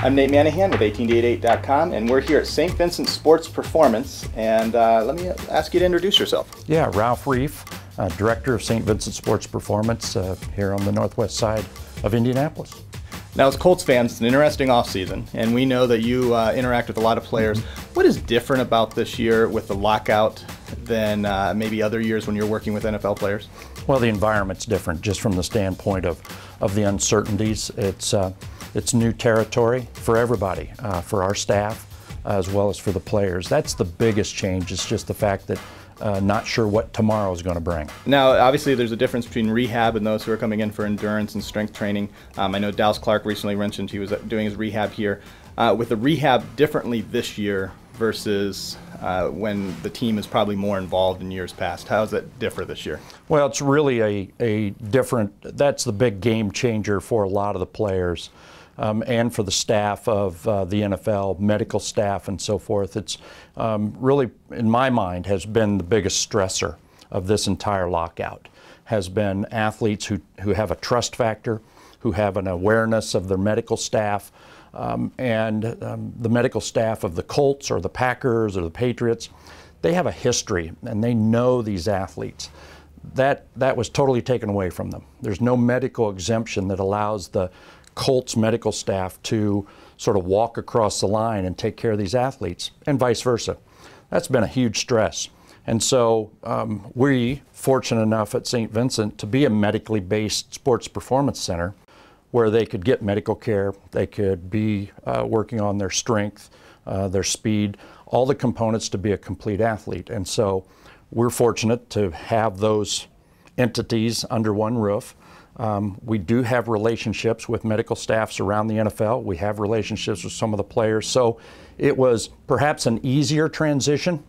I'm Nate Manahan with 1888.com, and we're here at St. Vincent Sports Performance. And let me ask you to introduce yourself. Yeah, Ralph Reiff, Director of St. Vincent Sports Performance here on the northwest side of Indianapolis. Now, as Colts fans, it's an interesting offseason, and we know that you interact with a lot of players. What is different about this year with the lockout than maybe other years when you're working with NFL players? Well, the environment's different just from the standpoint of the uncertainties. It's new territory for everybody, for our staff as well as for the players. That's the biggest change. It's just the fact that not sure what tomorrow is going to bring. Now, obviously, there's a difference between rehab and those who are coming in for endurance and strength training. I know Dallas Clark recently mentioned he was doing his rehab here. With the rehab differently this year versus when the team is probably more involved in years past. How does that differ this year? Well, it's really a different, that's the big game changer for a lot of the players. And for the staff of the NFL, medical staff and so forth. It's really, in my mind, has been the biggest stressor of this entire lockout, has been athletes who have a trust factor, who have an awareness of their medical staff, and the medical staff of the Colts or the Packers or the Patriots. They have a history and they know these athletes. That was totally taken away from them. There's no medical exemption that allows the Colts medical staff to sort of walk across the line and take care of these athletes, and vice versa. That's been a huge stress. And so we fortunate enough at St. Vincent to be a medically based sports performance center where they could get medical care, they could be working on their strength, their speed, all the components to be a complete athlete. And so we're fortunate to have those entities under one roof. We do have relationships with medical staffs around the NFL. We have relationships with some of the players. So it was perhaps an easier transition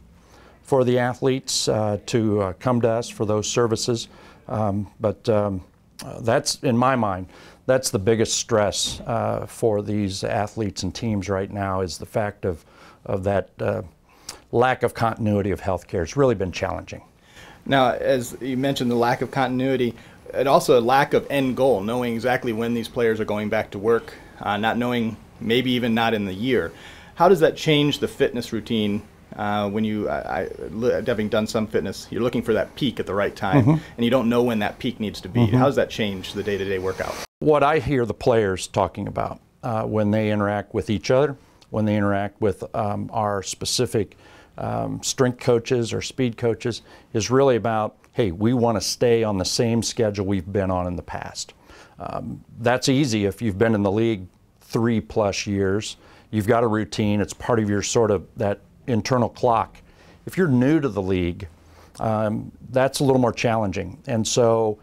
for the athletes to come to us for those services. But that's, in my mind, that's the biggest stress for these athletes and teams right now, is the fact of that lack of continuity of health care. It's really been challenging. Now, as you mentioned, the lack of continuity, and also a lack of end goal, knowing exactly when these players are going back to work, not knowing, maybe even not in the year. How does that change the fitness routine when you, having done some fitness, you're looking for that peak at the right time, and you don't know when that peak needs to be? How does that change the day-to-day workout? What I hear the players talking about when they interact with each other, when they interact with our specific strength coaches or speed coaches, is really about, hey, we want to stay on the same schedule we've been on in the past. That's easy if you've been in the league 3+ years. You've got a routine. It's part of your sort of that internal clock. If you're new to the league, that's a little more challenging. And so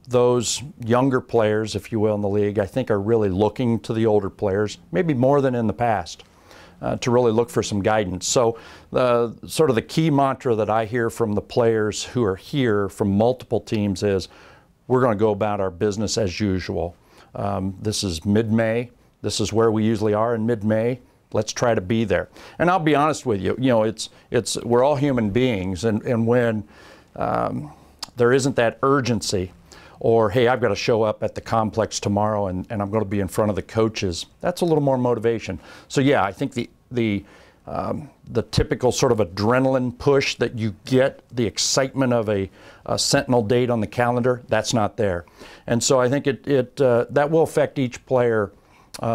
those younger players, if you will, in the league, I think are really looking to the older players, maybe more than in the past, to really look for some guidance. So sort of the key mantra that I hear from the players who are here from multiple teams is, we're going to go about our business as usual. This is mid-May. This is where we usually are in mid-May. Let's try to be there. And I'll be honest with you, we're all human beings, and when there isn't that urgency, or, hey, I've got to show up at the complex tomorrow and I'm going to be in front of the coaches, that's a little more motivation. So yeah, I think the typical sort of adrenaline push that you get, the excitement of a sentinel date on the calendar, that's not there. And so I think that will affect each player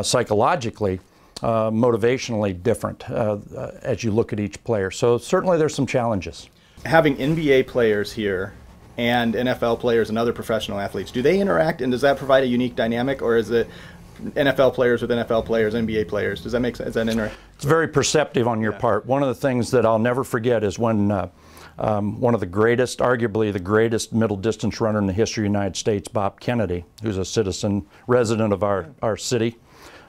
psychologically, motivationally different as you look at each player. So certainly there's some challenges. Having NBA players here and NFL players and other professional athletes, do they interact, and does that provide a unique dynamic, or is it NFL players with NFL players, NBA players? Does that make sense? Is that interesting? It's very perceptive on your part. One of the things that I'll never forget is when one of the greatest, arguably the greatest middle distance runner in the history of the United States, Bob Kennedy, who's a citizen, resident of our city.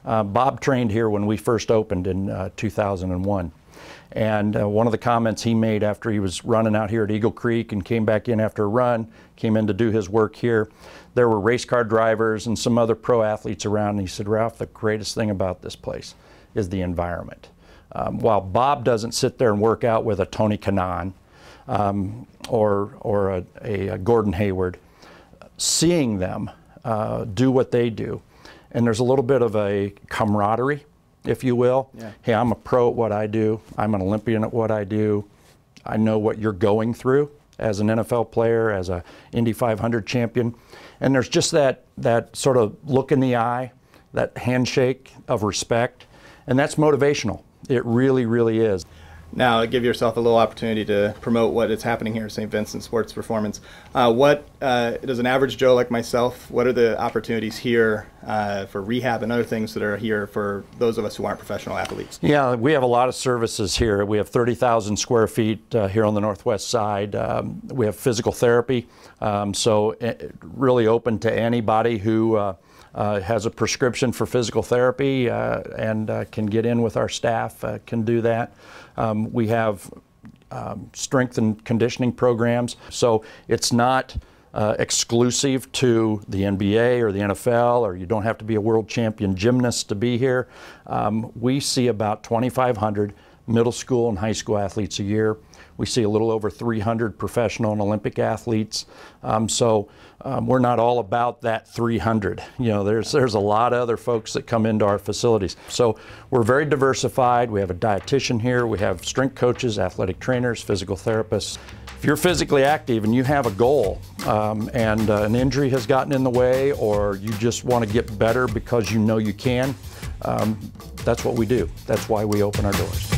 Bob trained here when we first opened in 2001. And one of the comments he made after he was running out here at Eagle Creek and came back in after a run, came in to do his work here, there were race car drivers and some other pro athletes around, and he said, Ralph, the greatest thing about this place is the environment. While Bob doesn't sit there and work out with a Tony Kanaan or a Gordon Hayward, seeing them do what they do and there's a little bit of a camaraderie, if you will. Yeah. Hey, I'm a pro at what I do. I'm an Olympian at what I do. I know what you're going through as an NFL player, as a Indy 500 champion. And there's just that sort of look in the eye, that handshake of respect, and that's motivational. It really, really is. Now, give yourself a little opportunity to promote what is happening here at St. Vincent Sports Performance. What does an average Joe like myself, what are the opportunities here for rehab and other things that are here for those of us who aren't professional athletes? Yeah, we have a lot of services here. We have 30,000 square feet here on the northwest side. We have physical therapy, so really open to anybody who has a prescription for physical therapy and can get in with our staff, can do that. We have strength and conditioning programs, so it's not exclusive to the NBA or the NFL, or you don't have to be a world champion gymnast to be here. We see about 2,500 middle school and high school athletes a year. We see a little over 300 professional and Olympic athletes. We're not all about that 300. You know, there's a lot of other folks that come into our facilities. So we're very diversified. We have a dietitian here. We have strength coaches, athletic trainers, physical therapists. If you're physically active and you have a goal and an injury has gotten in the way, or you just want to get better because you know you can, that's what we do. That's why we open our doors.